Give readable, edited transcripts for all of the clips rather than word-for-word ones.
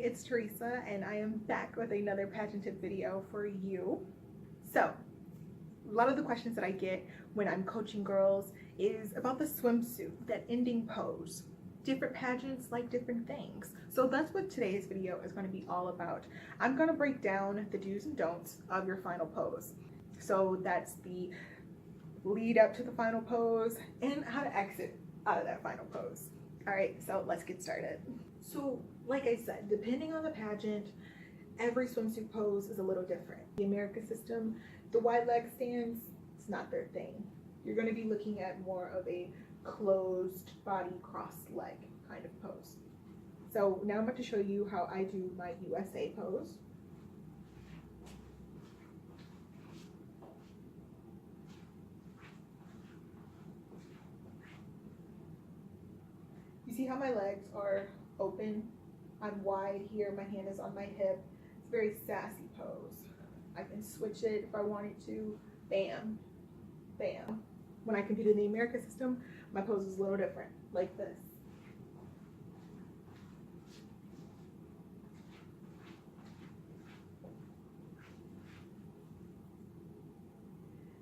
it's Teresa, and I am back with another pageant tip video for you. So, a lot of the questions that I get when I'm coaching girls is about the swimsuit, that ending pose. Different pageants like different things. So that's what today's video is going to be all about. I'm going to break down the do's and don'ts of your final pose. So that's the lead up to the final pose and how to exit out of that final pose. All right, so let's get started. So like I said, depending on the pageant, every swimsuit pose is a little different. The America system, the wide leg stands, it's not their thing. You're going to be looking at more of a closed body crossed leg kind of pose. So now I'm going to show you how I do my USA pose. You see how my legs are open? I'm wide here, my hand is on my hip. It's a very sassy pose. I can switch it if I wanted to. Bam, bam. When I compete in the America system, my pose is a little different, like this.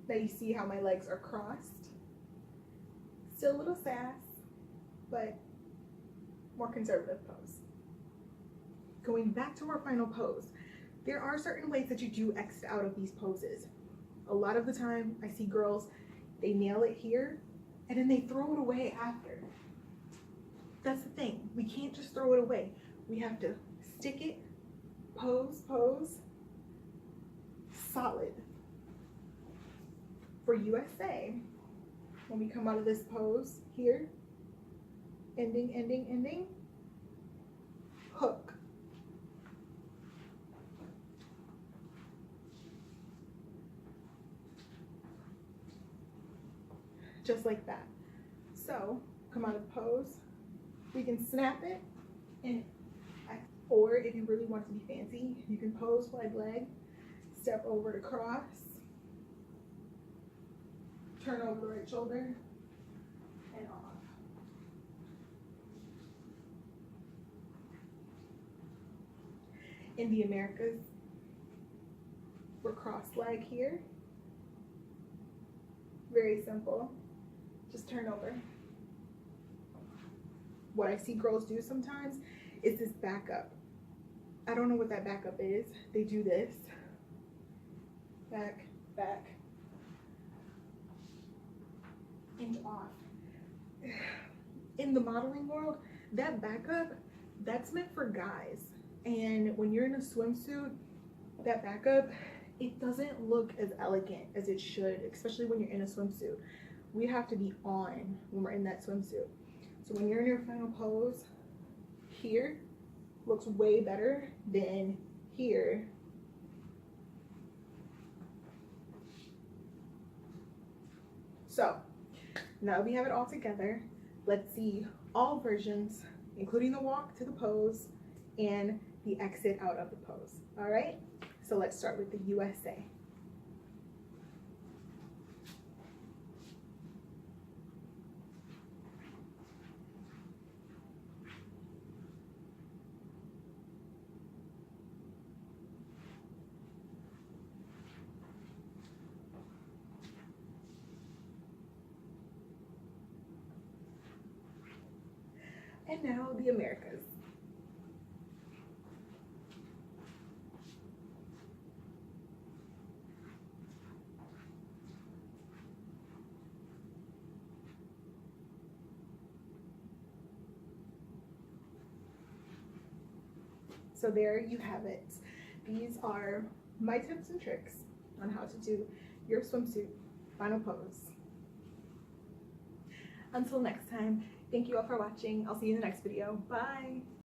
Now you see how my legs are crossed. Still a little sass, but more conservative pose. Going back to our final pose, there are certain ways that you do exit out of these poses. A lot of the time I see girls, they nail it here and then they throw it away after. That's the thing, we can't just throw it away. We have to stick it, pose, solid. For USA, when we come out of this pose here, ending, hook. Just like that. So, come out of pose, we can snap it, or if you really want to be fancy, you can pose wide leg, step over to cross, turn over the right shoulder, and off. In the Americas, we're cross leg here. Very simple. Just turn over. What I see girls do sometimes is this backup. I don't know what that backup is. They do this. Back, and off. In the modeling world, that backup, that's meant for guys. And when you're in a swimsuit, that backup, it doesn't look as elegant as it should, especially when you're in a swimsuit. We have to be on when we're in that swimsuit. So when you're in your final pose, here looks way better than here. So now we have it all together. Let's see all versions, including the walk to the pose and the exit out of the pose. All right, so let's start with the USA. And now the Americas. So there you have it. These are my tips and tricks on how to do your swimsuit final pose. Until next time, thank you all for watching. I'll see you in the next video. Bye.